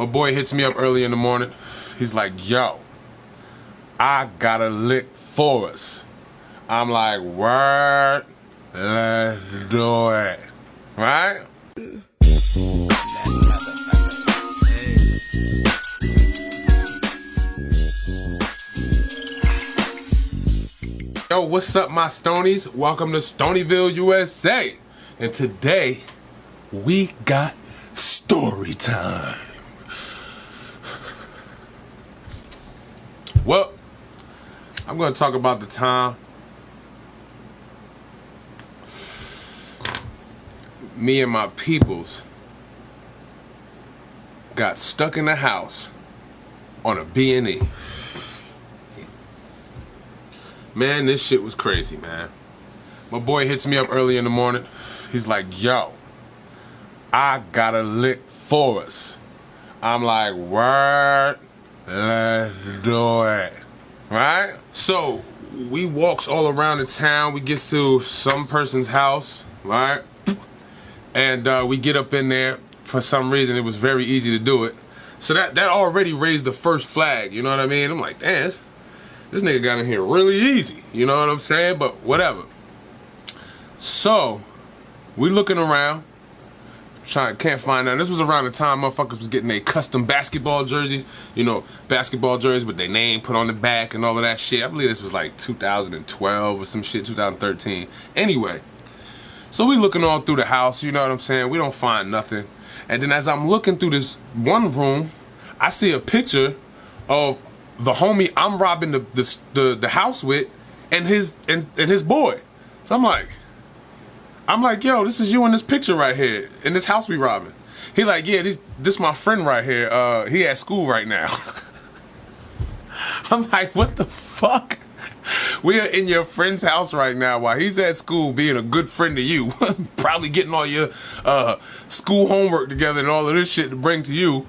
My boy hits me up early in the morning. He's like, yo, I got a lick for us. I'm like, word, let's do it. Right? Yo, what's up, my Stonies? Welcome to Stonyville, USA. And today, we got story time. Well, I'm going to talk about the time me and my peoples got stuck in the house on a B&E. Man, this shit was crazy, man. My boy hits me up early in the morning. He's like, yo, I got a lick for us. I'm like, word, let's do it. Right? So, we walks all around the town. We gets to some person's house, right? And we get up in there. For some reason, it was very easy to do it. So that already raised the first flag, you know what I mean? I'm like, damn, this nigga got in here really easy, you know what I'm saying? But whatever. So, we looking around, can't find none. This was around the time motherfuckers was getting their custom basketball jerseys, you know, basketball jerseys with their name put on the back and all of that shit. I believe this was like 2012 or some shit, 2013. Anyway, so we looking all through the house, you know what I'm saying? We don't find nothing. And then as I'm looking through this one room, I see a picture of the homie I'm robbing the house with and his boy. So I'm like, yo, this is you in this picture right here in this house we robbing. He like, yeah, this my friend right here. He at school right now. I'm like, what the fuck? We are in your friend's house right now while he's at school being a good friend to you. Probably getting all your school homework together and all of this shit to bring to you.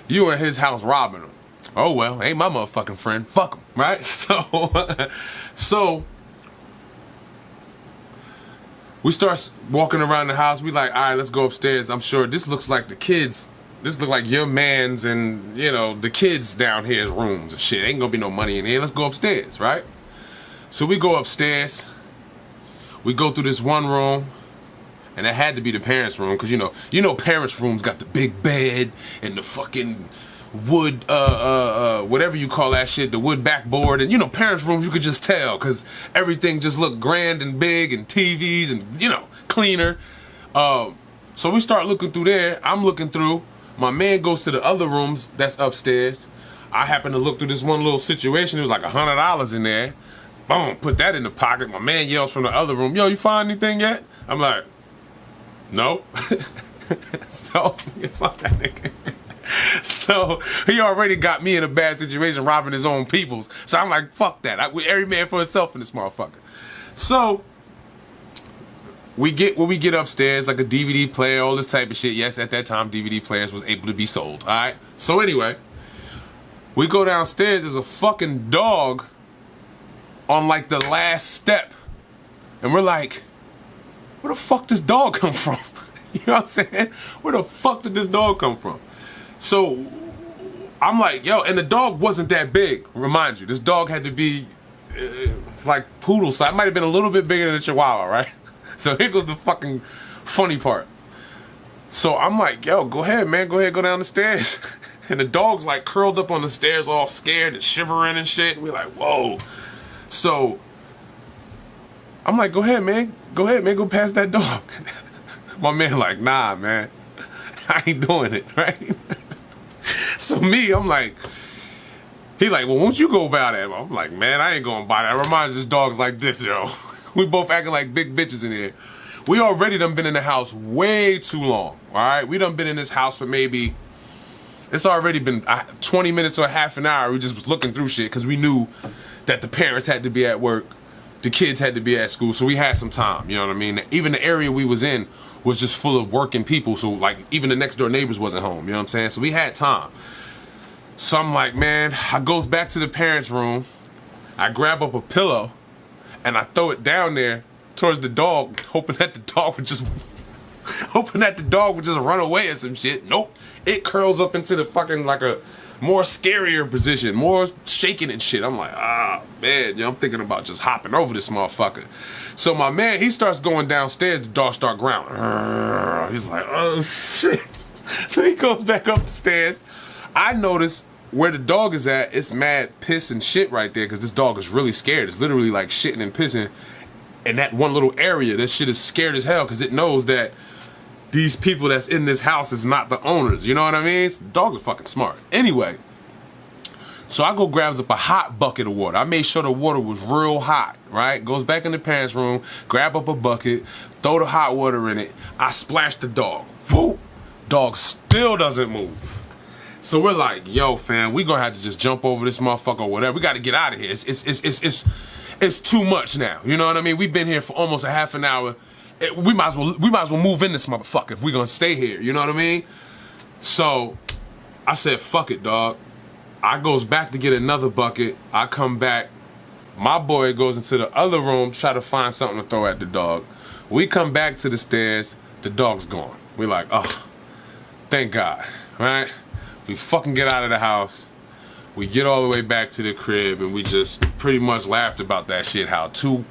You in his house robbing him. Oh well, ain't my motherfucking friend. Fuck him, right? So we start walking around the house. We like, all right, let's go upstairs. I'm sure this looks like the kids. This look like your man's and, you know, the kids down here's rooms and shit. Ain't gonna be no money in here. Let's go upstairs, right? So we go upstairs. We go through this one room. And that had to be the parents' room, because you know parents' rooms got the big bed and the fucking wood, whatever you call that shit, the wood backboard. And, you know, parents' rooms, you could just tell, because everything just looked grand and big and TVs and, you know, cleaner. So we start looking through there. I'm looking through. My man goes to the other rooms that's upstairs. I happen to look through this one little situation. It was like $100 in there. Boom, put that in the pocket. My man yells from the other room, yo, you find anything yet? I'm like, no. So, fuck that nigga. So, he already got me in a bad situation robbing his own peoples. So I'm like, fuck that. Every man for himself in this motherfucker. So, we get upstairs, like a DVD player, all this type of shit. Yes, at that time, DVD players was able to be sold. Alright? So anyway, we go downstairs, there's a fucking dog on like the last step. And we're like, where the fuck this dog come from? You know what I'm saying? Where the fuck did this dog come from? So I'm like, yo, and the dog wasn't that big. Remind you, this dog had to be like poodle size. It might have been a little bit bigger than a chihuahua, right? So here goes the fucking funny part. So I'm like, yo, go ahead, man. Go ahead, go down the stairs. And the dog's like curled up on the stairs all scared and shivering and shit. And we're like, whoa. So I'm like, go ahead, man. Go ahead, man. Go past that dog. My man like, nah, man. I ain't doing it, right? So me, I'm like, he like, well, won't you go buy that? I'm like, man, I ain't gonna buy that. It reminds this dog's like this, yo. We both acting like big bitches in here. We already done been in the house way too long, all right? We done been in this house for maybe, it's already been 20 minutes or half an hour. We just was looking through shit because we knew that the parents had to be at work, the kids had to be at school, so we had some time, you know what I mean? Even the area we was in was just full of working people, so like even the next door neighbors wasn't home, you know what I'm saying? So we had time. So I'm like, man, I goes back to the parents' room, I grab up a pillow, and I throw it down there towards the dog, hoping that the dog would just hoping that the dog would just run away or some shit. Nope. It curls up into the fucking, like a more scarier position, more shaking and shit. I'm like, ah, man, I'm thinking about just hopping over this motherfucker. So my man, he starts going downstairs, the dog start growling. He's like, oh shit. So he goes back up the stairs. I notice where the dog is at, it's mad piss and shit right there, because this dog is really scared. It's literally like shitting and pissing in that one little area. This shit is scared as hell, because it knows that these people that's in this house is not the owners. You know what I mean? Dogs are fucking smart. Anyway, so I go grabs up a hot bucket of water. I made sure the water was real hot, right? Goes back in the parents' room, grab up a bucket, throw the hot water in it. I splash the dog. Whoa! Dog still doesn't move. So we're like, yo, fam, we gonna have to just jump over this motherfucker or whatever. We gotta get out of here. It's too much now. You know what I mean? We've been here for almost a half an hour. We might as well move in this motherfucker if we gonna stay here. You know what I mean? So I said, fuck it, dog. I goes back to get another bucket. I come back. My boy goes into the other room, try to find something to throw at the dog. We come back to the stairs. The dog's gone. We're like, oh, thank God, right? We fucking get out of the house. We get all the way back to the crib, and we just pretty much laughed about that shit, how two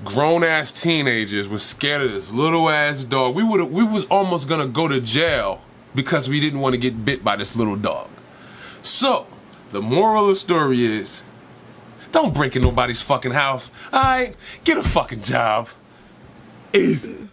grown-ass teenagers were scared of this little-ass dog. We was almost gonna go to jail because we didn't want to get bit by this little dog. So, the moral of the story is, don't break in nobody's fucking house, alright? Get a fucking job. Easy.